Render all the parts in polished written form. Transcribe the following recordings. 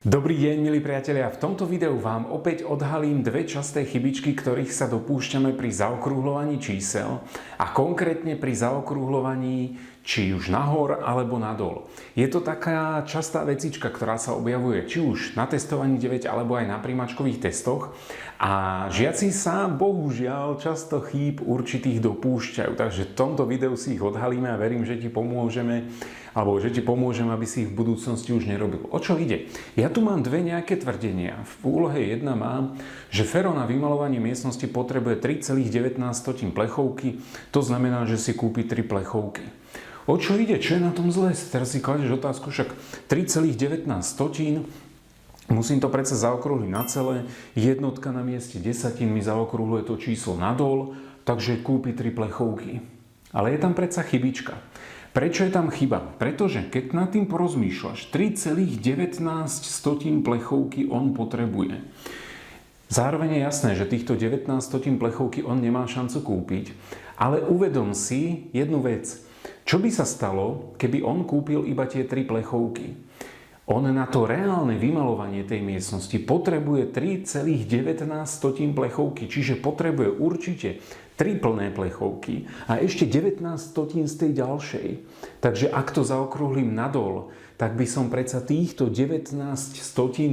Dobrý deň, milí priatelia. V tomto videu vám opäť odhalím dve časté chybičky, ktorých sa dopúšťame pri zaokrúhľovaní čísel a konkrétne pri zaokrúhľovaní či už nahor alebo nadol. Je to taká častá vecička, ktorá sa objavuje či už na testovaní 9 alebo aj na prijímačkových testoch a žiaci sa bohužiaľ často chýb určitých dopúšťajú. Takže v tomto videu si ich odhalíme a verím, že ti pomôžem, aby si ich v budúcnosti už nerobil. O čo ide? Ja tu mám dve nejaké tvrdenia. V úlohe 1 mám, že fero na vymalovanie miestnosti potrebuje 3,19 plechovky. To znamená, že si kúpi 3 plechovky. O čo ide? Čo je na tom zlé? Teraz si kladeš otázku, však 3,19. Musím to predsa zaokrúhliť na celé. Jednotka na mieste desatín mi zaokrúhľuje to číslo nadol, takže kúpi 3 plechovky. Ale je tam predsa chybička. Prečo je tam chyba? Pretože keď nad tým porozmýšľaš, 3,19 plechovky on potrebuje. Zároveň je jasné, že týchto 19 plechovky on nemá šancu kúpiť, ale uvedom si jednu vec. Čo by sa stalo, keby on kúpil iba tie 3 plechovky? On na to reálne vymalovanie tej miestnosti potrebuje 3,19 plechovky, čiže potrebuje určite 3 plné plechovky a ešte 19 z tej ďalšej. Takže ak to zaokrúhlim nadol, tak by som predsa týchto 19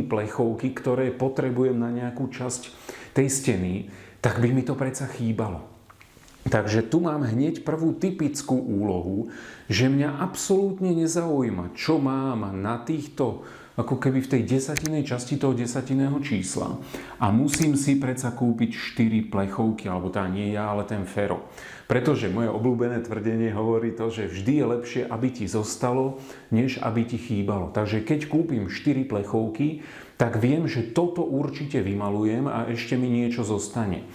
plechovky, ktoré potrebujem na nejakú časť tej steny, tak by mi to predsa chýbalo. Takže tu mám hneď prvú typickú úlohu, že mňa absolútne nezaujíma, čo mám na týchto, ako keby v tej desatinej časti toho desatinného čísla. A musím si predsa kúpiť 4 plechovky, alebo tá nie ja, ale ten fero. Pretože moje obľúbené tvrdenie hovorí to, že vždy je lepšie, aby ti zostalo, než aby ti chýbalo. Takže keď kúpim 4 plechovky, tak viem, že toto určite vymalujem a ešte mi niečo zostane.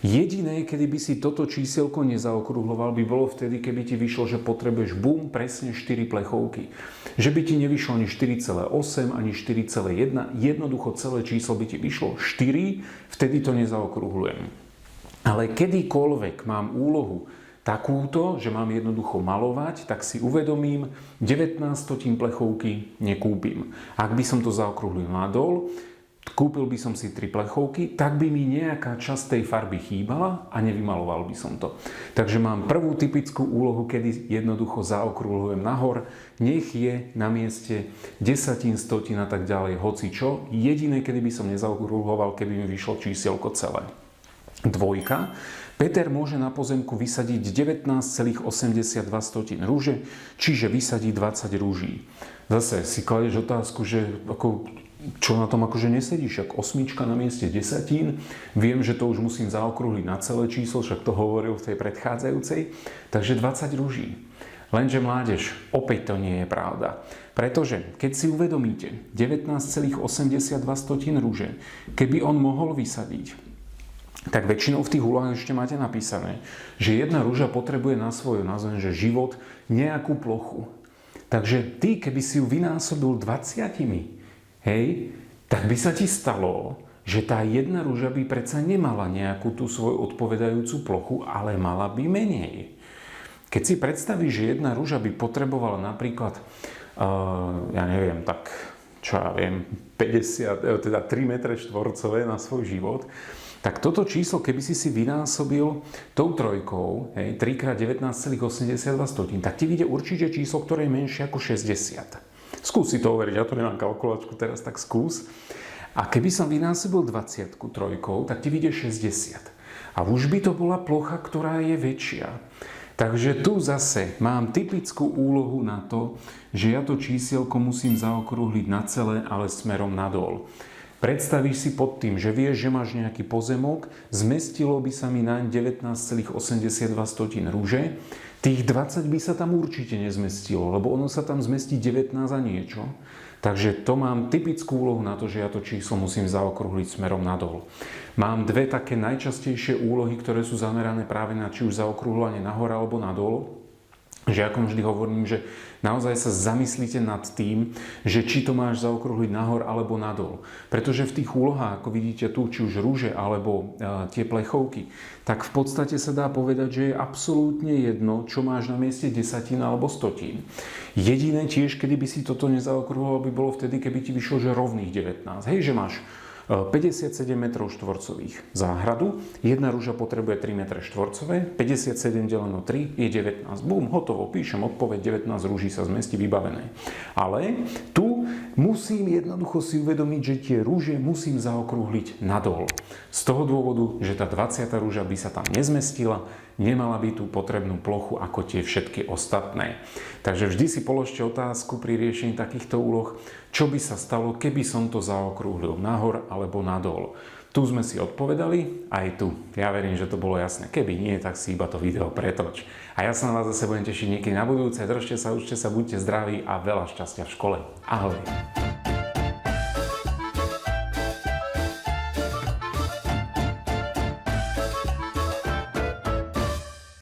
Jediné, kedy by si toto čísielko nezaokrúhloval, by bolo vtedy, keby ti vyšlo, že potrebuješ presne 4 plechovky. Že by ti nevyšlo ani 4,8, ani 4,1, jednoducho celé číslo by ti vyšlo 4, vtedy to nezaokrúhlujem. Ale kedykoľvek mám úlohu takúto, že mám jednoducho malovať, tak si uvedomím, 19 plechovky nekúpim. Ak by som to zaokrúhlil nadol, kúpil by som si 3 plechovky, tak by mi nejaká časť tej farby chýbala a nevymaloval by som to. Takže mám prvú typickú úlohu, kedy jednoducho zaokrúhľujem nahor, nech je na mieste desatín, stotín a tak ďalej, hoci čo. Jediné, kedy by som nezaokrúhľoval, keby mi vyšlo čísielko celé. Dvojka. Peter môže na pozemku vysadiť 19,82 rúže, čiže vysadí 20 rúží. Zase si kladeš otázku, že čo na tom akože nesedíš, ak 8 na mieste desatín, viem, že to už musím zaokrúhliť na celé číslo, však to hovoril v tej predchádzajúcej, takže 20 rúží. Lenže mládež, opäť to nie je pravda. Pretože keď si uvedomíte 19,82 rúže, keby on mohol vysadiť, tak väčšinou v tých úlohách ešte máte napísané, že jedna rúža potrebuje na svoj život nejakú plochu. Takže ty, keby si ju vynásobil 20, tak by sa ti stalo, že tá jedna rúža by predsa nemala nejakú tú svoju odpovedajúcu plochu, ale mala by menej. Keď si predstavíš, že jedna rúža by potrebovala napríklad, 50, teda 3 metre štvorcové na svoj život, tak toto číslo, keby si vynásobil tou trojkou, 3x19,82, tak ti vyjde určite číslo, ktoré je menšie ako 60. Skús si to overiť, ja to nemám kalkulačku teraz, tak skús. A keby som vynásobil 20 trojkou, tak ti vyjde 60. A už by to bola plocha, ktorá je väčšia. Takže tu zase mám typickú úlohu na to, že ja to čísielko musím zaokrúhliť na celé, ale smerom nadol. Predstavíš si pod tým, že vieš, že máš nejaký pozemok, zmestilo by sa mi naň 19,82 rúže, tých 20 by sa tam určite nezmestilo, lebo ono sa tam zmestí 19 a niečo. Takže to mám typickú úlohu na to, že ja to číslo musím zaokrúhliť smerom nadol. Mám dve také najčastejšie úlohy, ktoré sú zamerané práve na či už zaokrúhľovanie nahor alebo nadol. že ako vždy hovorím, že naozaj sa zamyslíte nad tým, že či to máš zaokrúhliť nahor alebo nadol. Pretože v tých úlohách, ako vidíte tu, či už rúže alebo tie plechovky, tak v podstate sa dá povedať, že je absolútne jedno, čo máš na mieste desatín alebo stotín. Jediné tiež, kedy by si toto nezaokrúhlo, by bolo vtedy, keby ti vyšlo, že rovných 19. Hej, že máš 57 m štvorcových záhradu, jedna rúža potrebuje 3 m štvorcové, 57 deleno 3 je 19. Bum, hotovo, píšem odpoveď, 19 rúží sa zmestí, vybavené. Ale tu musím jednoducho si uvedomiť, že tie rúže musím zaokrúhliť nadol. Z toho dôvodu, že tá 20. rúža by sa tam nezmestila, nemala by tú potrebnú plochu ako tie všetky ostatné. Takže vždy si položte otázku pri riešení takýchto úloh, čo by sa stalo, keby som to zaokrúhlil nahor alebo nadol. Tu sme si odpovedali, aj tu. Ja verím, že to bolo jasné. Keby nie, tak si iba to video pretoč. A ja sa na vás zase budem tešiť niekedy na budúce. Držte sa, učte sa, buďte zdraví a veľa šťastia v škole. Ahoj.